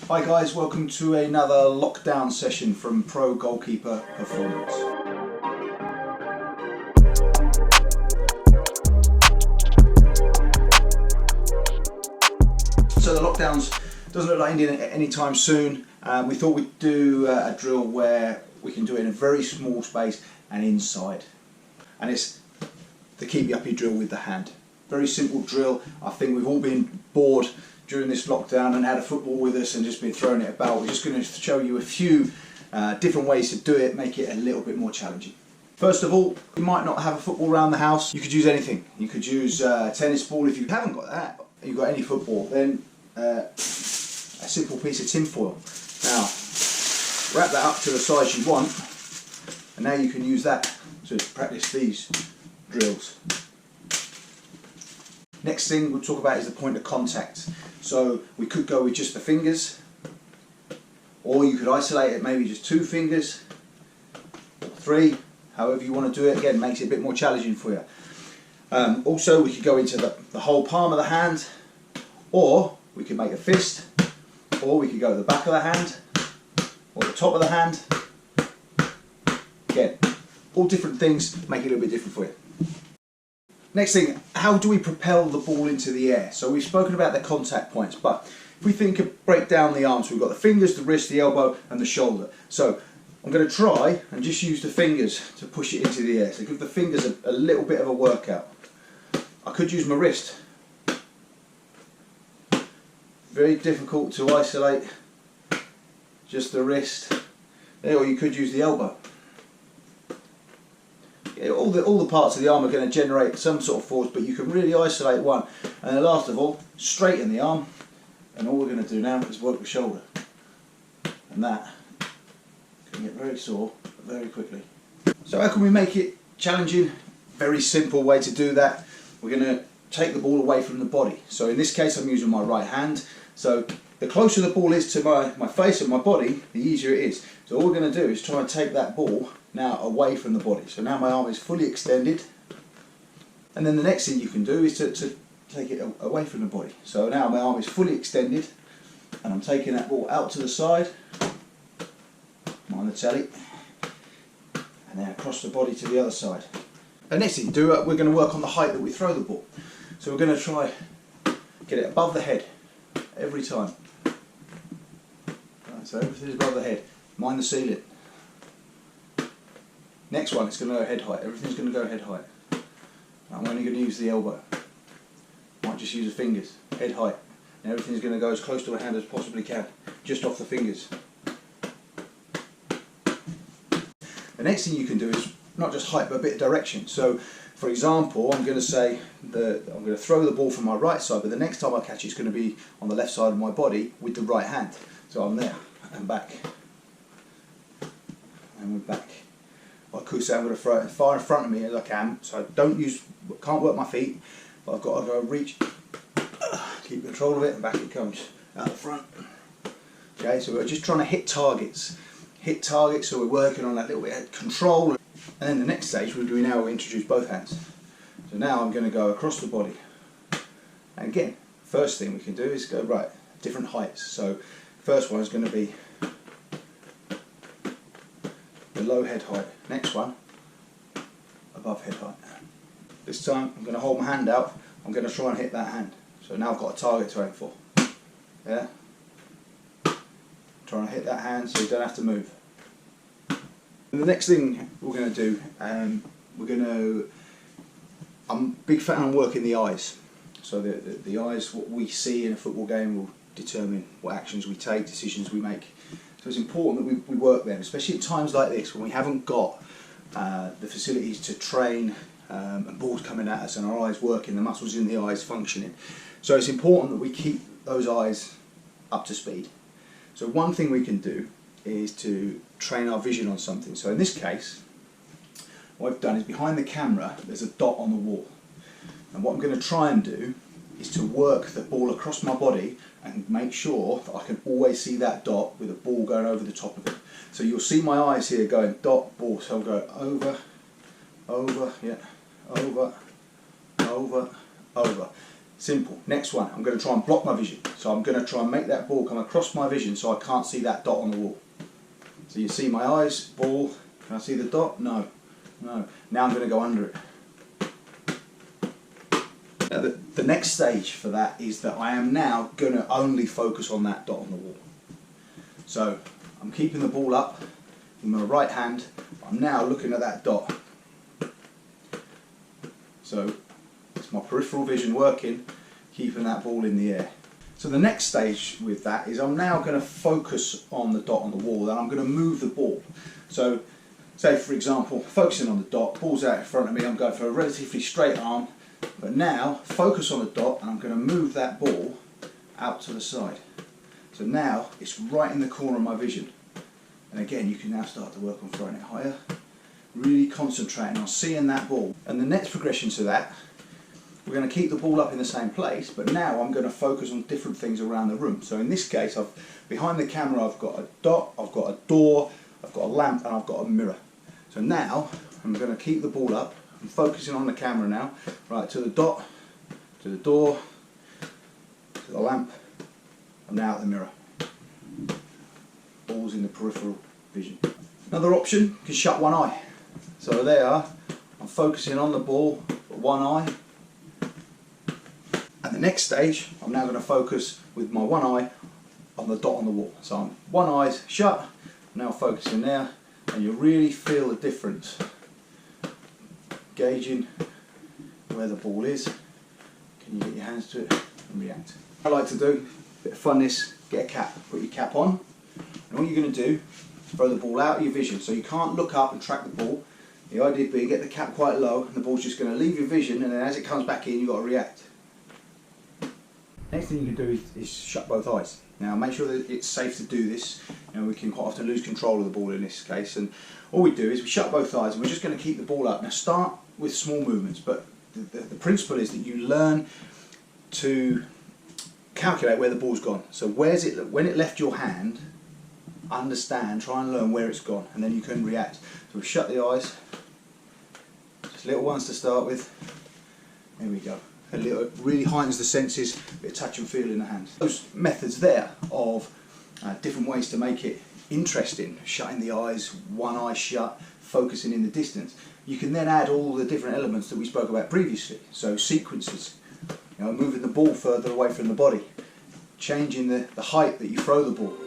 Hi guys, welcome to another lockdown session from Pro Goalkeeper Performance. So the lockdowns doesn't look like ending anytime soon. We thought we'd do a drill where we can do it in a very small space and inside. And it's the keepy uppy drill with the hand. Very simple drill. I think we've all been bored during this lockdown and had a football with us and just been throwing it about. We're just going to show you a few different ways to do it, make it a little bit more challenging. First of all, you might not have a football around the house. You could use anything. You could use a tennis ball. If you haven't got that, you've got any football, then a simple piece of tin foil. Now, wrap that up to the size you want, and now you can use that to practice these drills. Next thing we'll talk about is the point of contact. So we could go with just the fingers, or you could isolate it, maybe just 2 fingers, or 3, however you want to do it. Again, makes it a bit more challenging for you. Also, we could go into the whole palm of the hand, or we could make a fist, or we could go to the back of the hand, or the top of the hand. Again, all different things, make it a little bit different for you. Next thing, how do we propel the ball into the air? So we've spoken about the contact points, but if we think of break down the arms, we've got the fingers, the wrist, the elbow and the shoulder. So I'm going to try and just use the fingers to push it into the air. So give the fingers a little bit of a workout. I could use my wrist. Very difficult to isolate just the wrist. Or you could use the elbow. All the parts of the arm are going to generate some sort of force, but you can really isolate one. And then last of all, straighten the arm, and all we're going to do now is work the shoulder. And that can get very sore very quickly. So how can we make it challenging? Very simple way to do that. We're going to take the ball away from the body. So in this case I'm using my right hand. So the closer the ball is to my face and my body, the easier it is. So all we're going to do is try and take that ball now away from the body. So now my arm is fully extended, and then the next thing you can do is to take it away from the body. So now my arm is fully extended and I'm taking that ball out to the side, mind the telly, and then across the body to the other side. And next thing you do, we're going to work on the height that we throw the ball. So we're going to try get it above the head every time. Right, so everything's above the head, mind the ceiling. Next one, it's going to go head height. Everything's going to go head height. I'm only going to use the elbow. Might just use the fingers. Head height. And everything's going to go as close to the hand as possibly can. Just off the fingers. The next thing you can do is not just height but a bit of direction. So, for example, I'm going to say I'm going to throw the ball from my right side, but the next time I catch it, it's going to be on the left side of my body with the right hand. So I'm there and back. And we're back. I could say I'm going to throw it as far in front of me as I can, so I can't work my feet, but I've got to go reach, keep control of it, and back it comes out the front. Okay, so we're just trying to hit targets, so we're working on that little bit of control. And then the next stage we introduce both hands. So now I'm going to go across the body, and again, first thing we can do is go right, different heights. So first one is going to be below head height. Next one, above head height. This time I'm going to hold my hand out, I'm going to try and hit that hand. So now I've got a target to aim for. Yeah? Try and hit that hand so you don't have to move. And the next thing we're going to do, I'm a big fan of working the eyes. So the eyes, what we see in a football game will determine what actions we take, decisions we make. So it's important that we work them, especially at times like this when we haven't got the facilities to train and balls coming at us and our eyes working, the muscles in the eyes functioning. So it's important that we keep those eyes up to speed. So one thing we can do is to train our vision on something. So in this case, what I've done is behind the camera there's a dot on the wall. And what I'm going to try and do is to work the ball across my body and make sure that I can always see that dot with a ball going over the top of it. So you'll see my eyes here going dot, ball, so I'm going over, yeah, over, over. Simple. Next one, I'm going to try and block my vision. So I'm going to try and make that ball come across my vision so I can't see that dot on the wall. So you see my eyes, ball, can I see the dot? No. No. Now I'm going to go under it. Now the next stage for that is that I am now going to only focus on that dot on the wall. So I'm keeping the ball up in my right hand, I'm now looking at that dot. So it's my peripheral vision working, keeping that ball in the air. So the next stage with that is I'm now going to focus on the dot on the wall, and I'm going to move the ball. So say for example, focusing on the dot, ball's out in front of me, I'm going for a relatively straight arm, but now focus on the dot and I'm going to move that ball out to the side. So now it's right in the corner of my vision. And again, you can now start to work on throwing it higher, really concentrating on seeing that ball. And the next progression to that, we're going to keep the ball up in the same place, but now I'm going to focus on different things around the room. So in this case, behind the camera I've got a dot, I've got a door, I've got a lamp, and I've got a mirror. So now I'm going to keep the ball up, I'm focusing on the camera now, right to the dot, to the door, to the lamp, and now at the mirror. Ball's in the peripheral vision. Another option, you can shut one eye. So there, I'm focusing on the ball, with one eye. At the next stage, I'm now going to focus with my one eye on the dot on the wall. So I'm one eye's shut, I'm now focusing there, and you really feel the difference. Gauging where the ball is. Can you get your hands to it and react? I like to do a bit of funness, get a cap, put your cap on, and what you're going to do is throw the ball out of your vision, so you can't look up and track the ball. The idea being, get the cap quite low, and the ball's just going to leave your vision, and then as it comes back in, you've got to react. Next thing you can do is shut both eyes. Now make sure that it's safe to do this. You know, we can quite often lose control of the ball in this case, and all we do is we shut both eyes and we're just going to keep the ball up. Now start with small movements, but the principle is that you learn to calculate where the ball's gone. So where's it, when it left your hand, understand, try and learn where it's gone, and then you can react. So we shut the eyes, just little ones to start with. There we go. A little, really heightens the senses, a bit of touch and feel in the hands. Those methods there of different ways to make it interesting, shutting the eyes, one eye shut, focusing in the distance. You can then add all the different elements that we spoke about previously. So sequences, you know, moving the ball further away from the body, changing the height that you throw the ball.